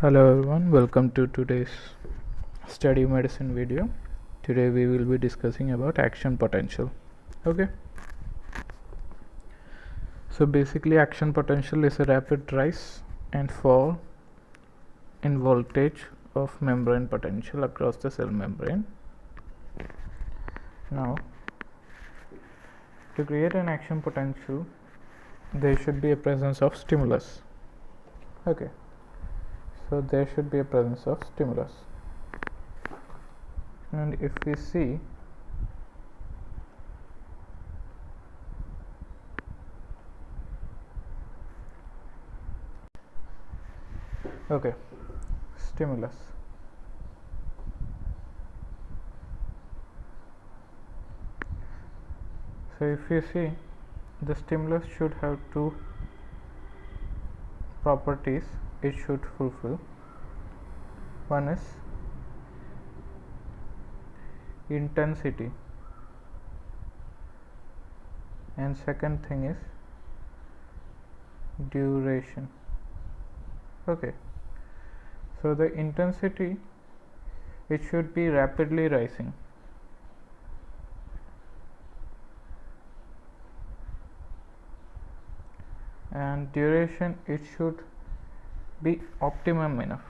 Hello everyone, welcome to today's study medicine video. Today we will be discussing about action potential. Okay, so basically action potential is a rapid rise and fall in voltage of membrane potential across the cell membrane. Now, to create an action potential there should be a presence of stimulus. Okay, so there should be a presence of stimulus, and if we see, okay, stimulus. So if you see, the stimulus should have two properties it should fulfill. One is intensity, and second thing is duration. Okay, so the intensity, it should be rapidly rising, and duration, it should be optimum enough.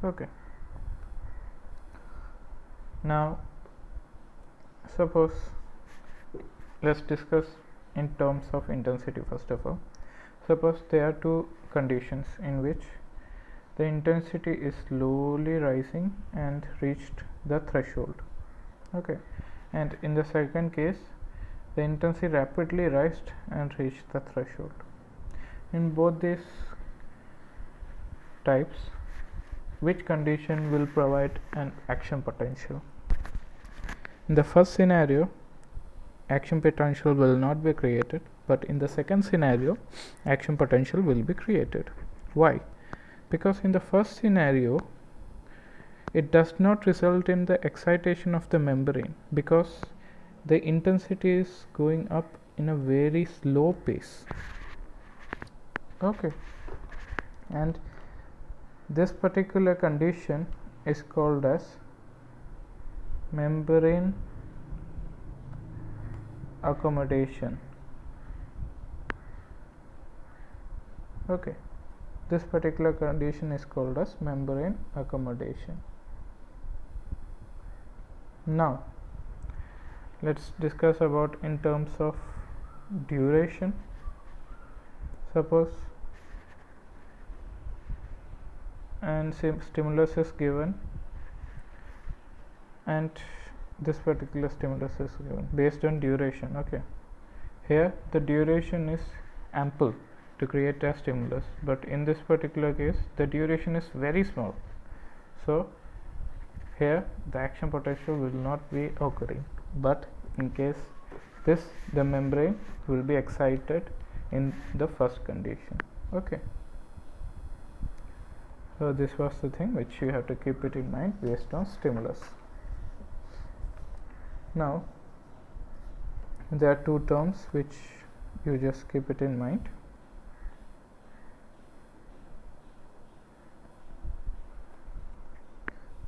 Okay, now suppose, let's discuss in terms of intensity. First of all, suppose there are two conditions in which the intensity is slowly rising and reached the threshold. Okay, and in the second case the intensity rapidly rised and reached the threshold. In both these types, which condition will provide an action potential? In the first scenario, action potential will not be created, but in the second scenario, action potential will be created. Why? Because in the first scenario, it does not result in the excitation of the membrane, because the intensity is going up in a very slow pace. Okay, and this particular condition is called as membrane accommodation. Okay, this particular condition is called as membrane accommodation. Now let's discuss about in terms of duration. Suppose and stimulus is given, and this particular stimulus is given based on duration. Okay, here the duration is ample to create a stimulus, but in this particular case the duration is very small, so here the action potential will not be occurring. But in case this, the membrane will be excited in the first condition. Okay, so this was the thing which you have to keep it in mind based on stimulus. Now there are two terms which you just keep it in mind.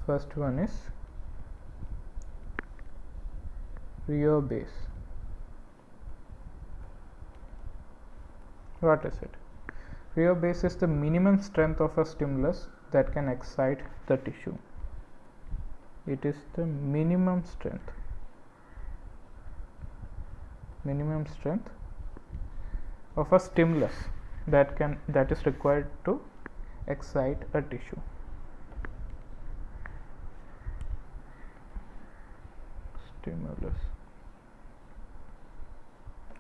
First one is Rio base. What is it? Rio base is the minimum strength of a stimulus that can excite the tissue. It is the minimum strength of a stimulus that is required to excite a tissue. Stimulus.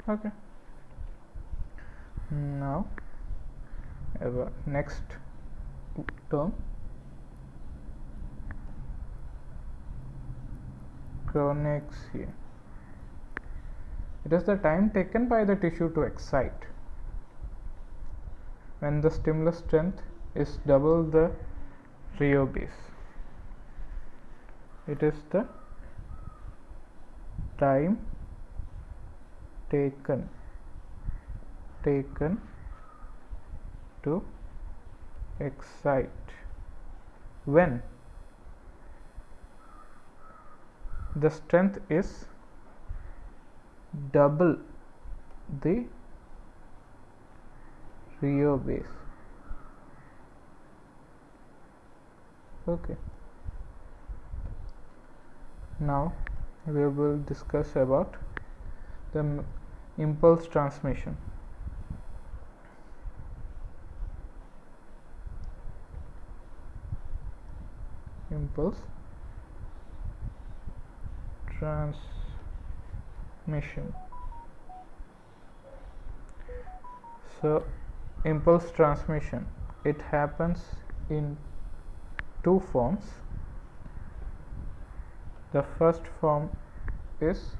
Okay, now next term, chronexia. It is the time taken by the tissue to excite when the stimulus strength is double the Rio base. It is the time taken to excite when the strength is double the Rio base. Okay, now we will discuss about the impulse transmission. Impulse transmission. So impulse transmission, it happens in two forms. The first form is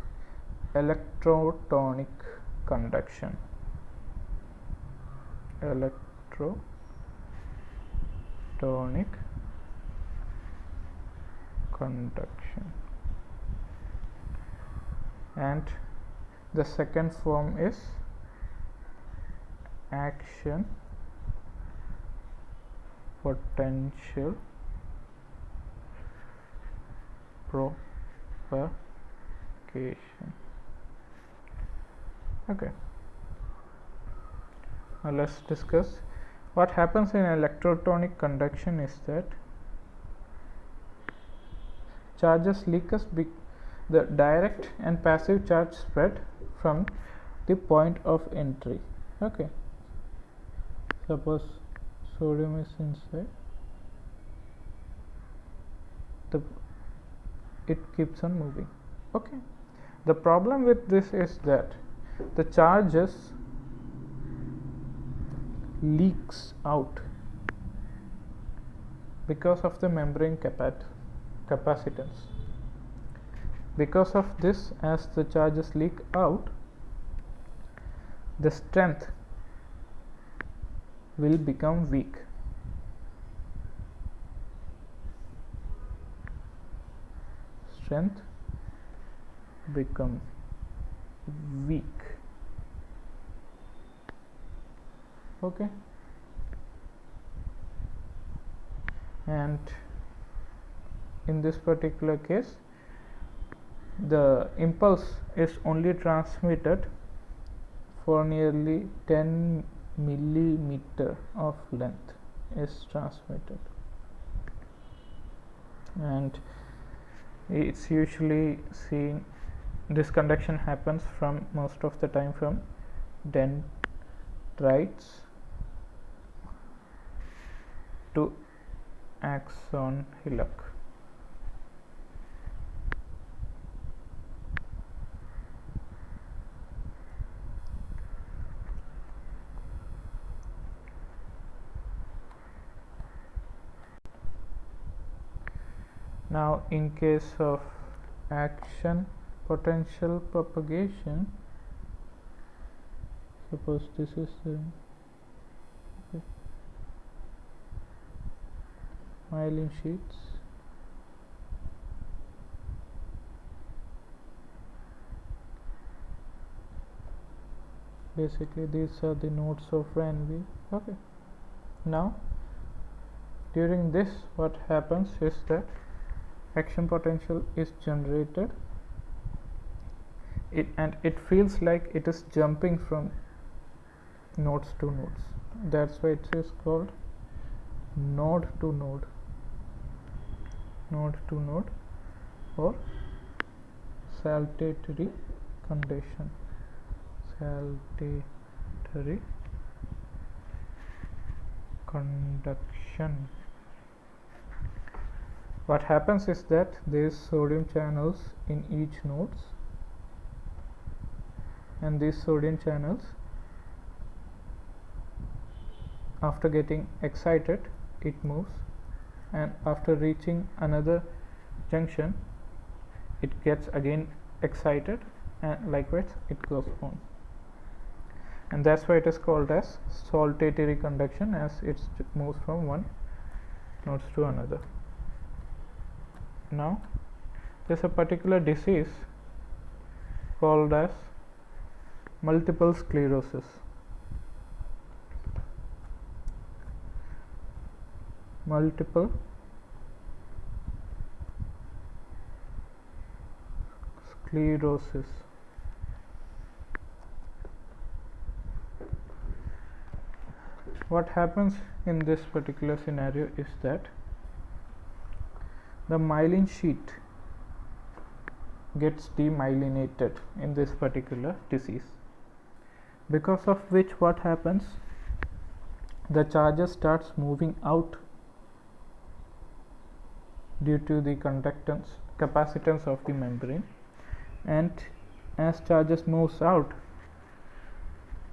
electrotonic conduction. Electrotonic conduction. And the second form is action potential propagation. Okay, now let's discuss what happens in electrotonic conduction. Is that charges leak us the direct and passive charge spread from the point of entry. Okay, suppose sodium is inside, it keeps on moving. Okay, the problem with this is that the charges leaks out because of the membrane capacitance. Because of this, as the charges leak out, the strength will become weak. Strength become weak. Okay, and in this particular case, the impulse is only transmitted for nearly 10 millimeter of length is transmitted, and it's usually seen, this conduction happens from most of the time from dendrites to axon hillock. Now in case of action potential propagation, suppose this is the myelin sheets. Basically these are the nodes of NV. Okay, now during this, what happens is that action potential is generated, and it feels like it is jumping from nodes to nodes. That's why it is called node to node or saltatory conduction. What happens is that there is sodium channels in each nodes, and these sodium channels, after getting excited, it moves, and after reaching another junction, it gets again excited, and likewise it goes on. And that's why it is called as saltatory conduction, as it moves from one node to another. Now there's a particular disease called as multiple sclerosis. Multiple sclerosis. What happens in this particular scenario is that the myelin sheath gets demyelinated in this particular disease, because of which what happens, the charges starts moving out due to the capacitance of the membrane, and as charges moves out,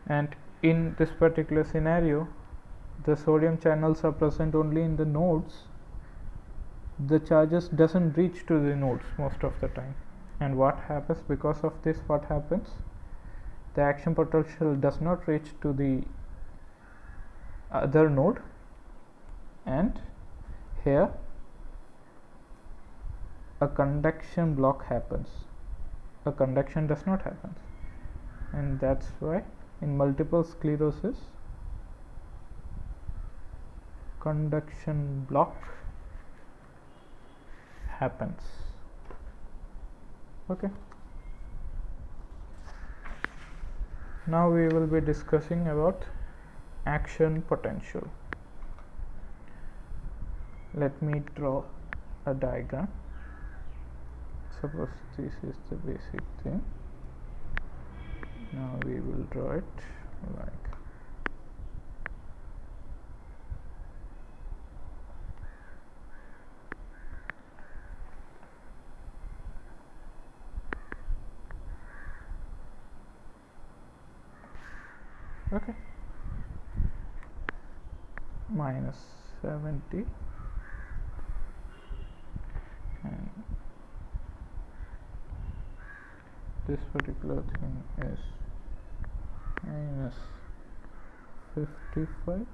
and in this particular scenario the sodium channels are present only in the nodes, the charges doesn't reach to the nodes most of the time. And what happens because of this, what happens, the action potential does not reach to the other node, and here a conduction block happens, a conduction does not happen. And that's why in multiple sclerosis conduction block happens. Okay, now we will be discussing about action potential. Let me draw a diagram. Suppose this is the basic thing. Now we will draw it like okay, minus 70 and this particular thing is minus 55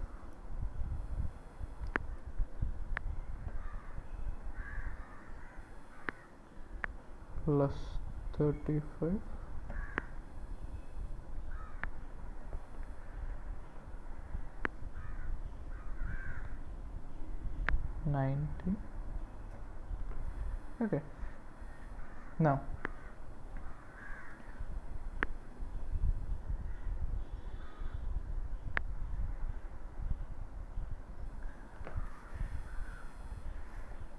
plus 35 90. Okay, now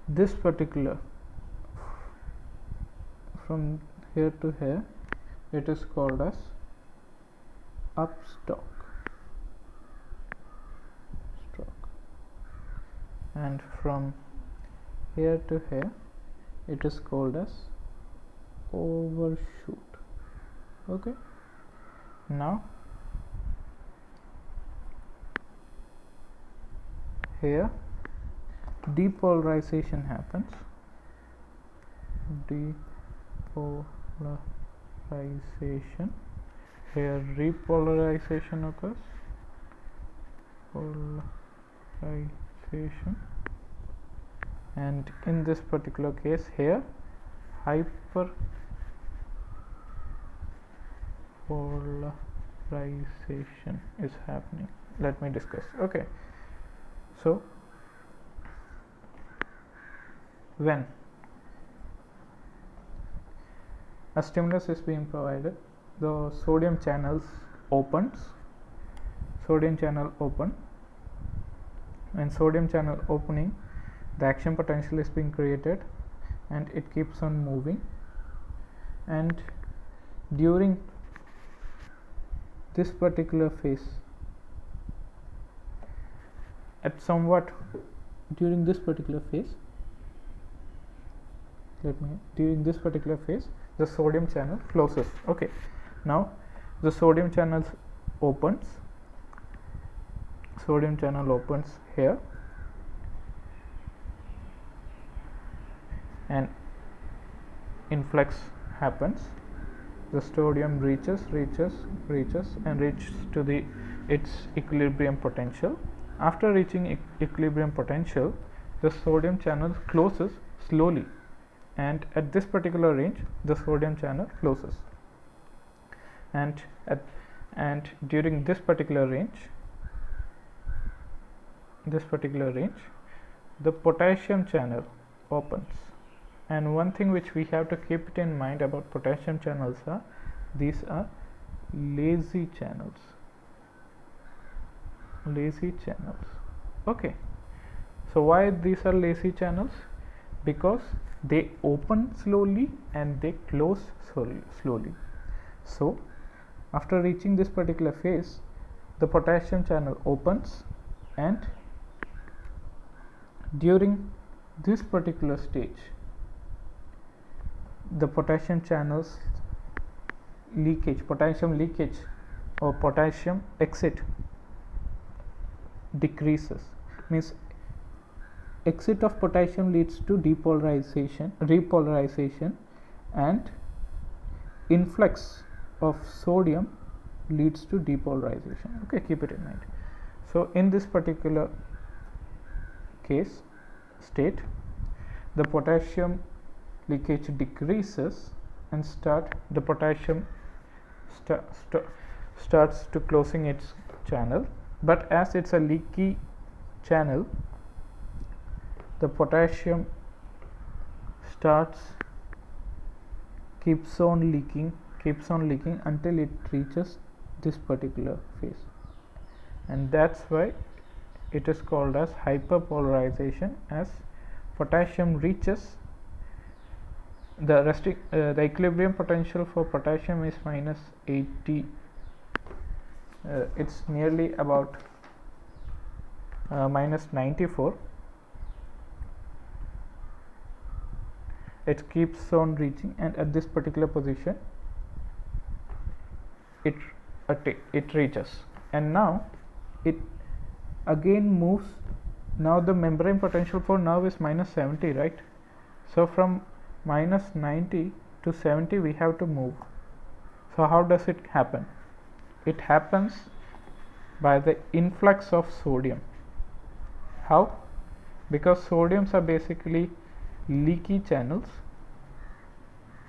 this particular from here to here, it is called as upstock stroke, and from here to here it is called as overshoot. Okay, now here depolarization happens, depolarization, here repolarization occurs, polarization, and in this particular case here hyperpolarization is happening. Let me discuss. Okay, so when a stimulus is being provided, the sodium channel open, and sodium channel opening, the action potential is being created and it keeps on moving, and during this particular phase, during this particular phase the sodium channel closes. Okay, now the sodium channel opens here, and influx happens, the sodium reaches and reaches to its equilibrium potential. After reaching equilibrium potential, the sodium channel closes slowly, and at this particular range the sodium channel closes, and and during this particular range, the potassium channel opens. And one thing which we have to keep it in mind about potassium channels are these are lazy channels. Okay, so why these are lazy channels? Because they open slowly and they close slowly. So after reaching this particular phase, the potassium channel opens, and during this particular stage, the potassium channels potassium leakage or potassium exit decreases. Means exit of potassium leads to repolarization, and influx of sodium leads to depolarization. Okay, keep it in mind. So in this particular state, the potassium leakage decreases, and the potassium starts to closing its channel. But as it's a leaky channel, the potassium keeps on leaking until it reaches this particular phase, and that's why it is called as hyperpolarization. As potassium reaches the equilibrium potential for potassium is minus 80. It's nearly about minus 94. It keeps on reaching, and at this particular position it reaches, and now it again moves. Now the membrane potential for now is minus 70, right? So from minus 90 to 70 we have to move. So how does it happen? It happens by the influx of sodium. How? Because sodiums are basically leaky channels.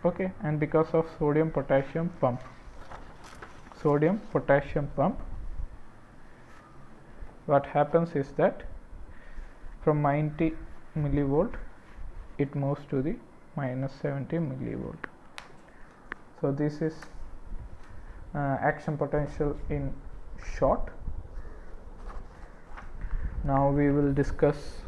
Okay, and because of sodium potassium pump, what happens is that from 90 millivolt it moves to the minus 70 millivolt. So this is action potential in short. Now we will discuss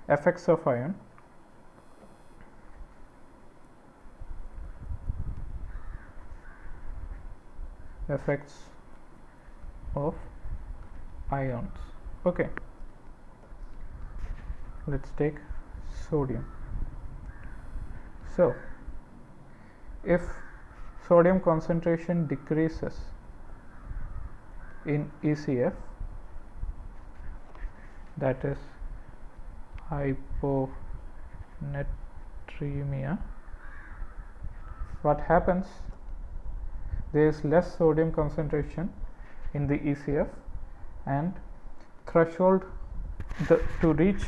effects of ion. Effects of ions. Okay, let's take sodium. So if sodium concentration decreases in ECF, that is hyponatremia, what happens? There is less sodium concentration in the ECF, and to reach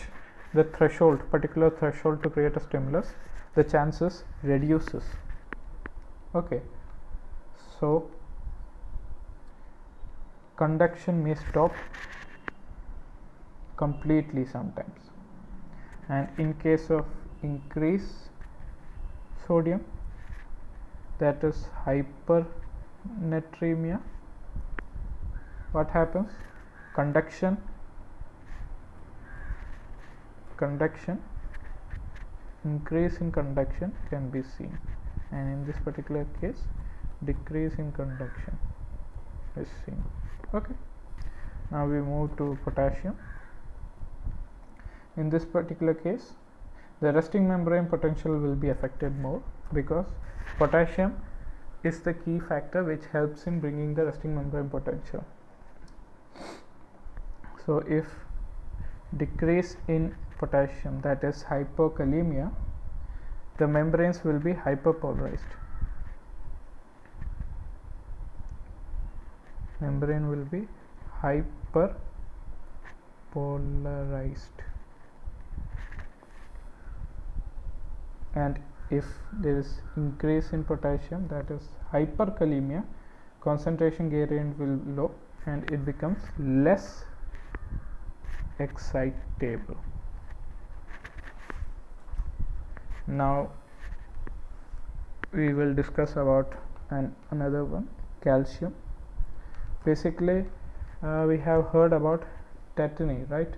the particular threshold to create a stimulus, the chances reduces. Okay, so conduction may stop completely sometimes, and in case of increased sodium, that is hypernatremia, what happens? Conduction increase in conduction can be seen, and in this particular case decrease in conduction is seen. Okay, now we move to potassium. In this particular case, the resting membrane potential will be affected more, because potassium is the key factor which helps in bringing the resting membrane potential. So if decrease in potassium, that is hypokalemia, the membranes will be hyperpolarized. Membrane will be hyperpolarized. and if there is increase in potassium, that is hyperkalemia, concentration gradient will low and it becomes less excitable. Now we will discuss about another one, calcium. Basically we have heard about tetany, right?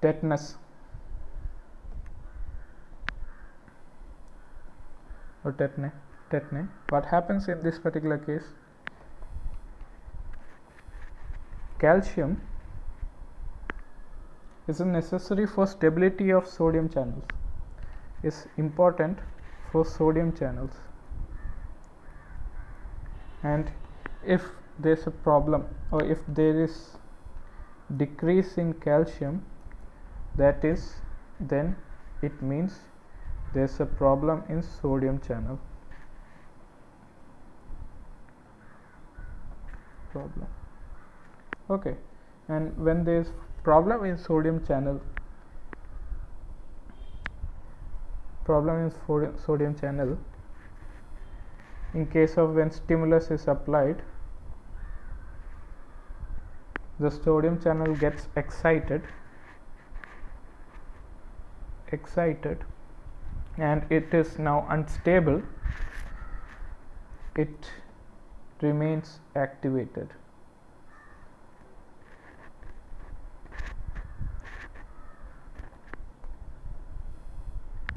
Tetanus or tetany. What happens in this particular case? Calcium is necessary for stability of sodium channels, is important for sodium channels, and if there is a problem or if there is decrease in calcium, that is, then it means there is a problem in sodium channel. Okay, and when there is problem in sodium channel, in case of when stimulus is applied, the sodium channel gets excited and it is now unstable, it remains activated.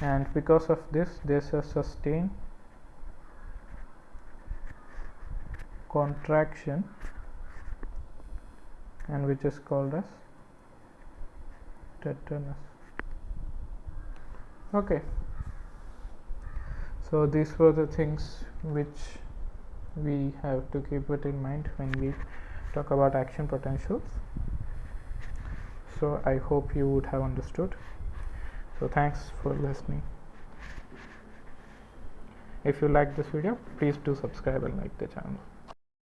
And because of this, there is a sustained contraction, and which is called as tetanus. Okay, so these were the things which we have to keep it in mind when we talk about action potentials. So I hope you would have understood. So thanks for listening. If you like this video, please do subscribe and like the channel.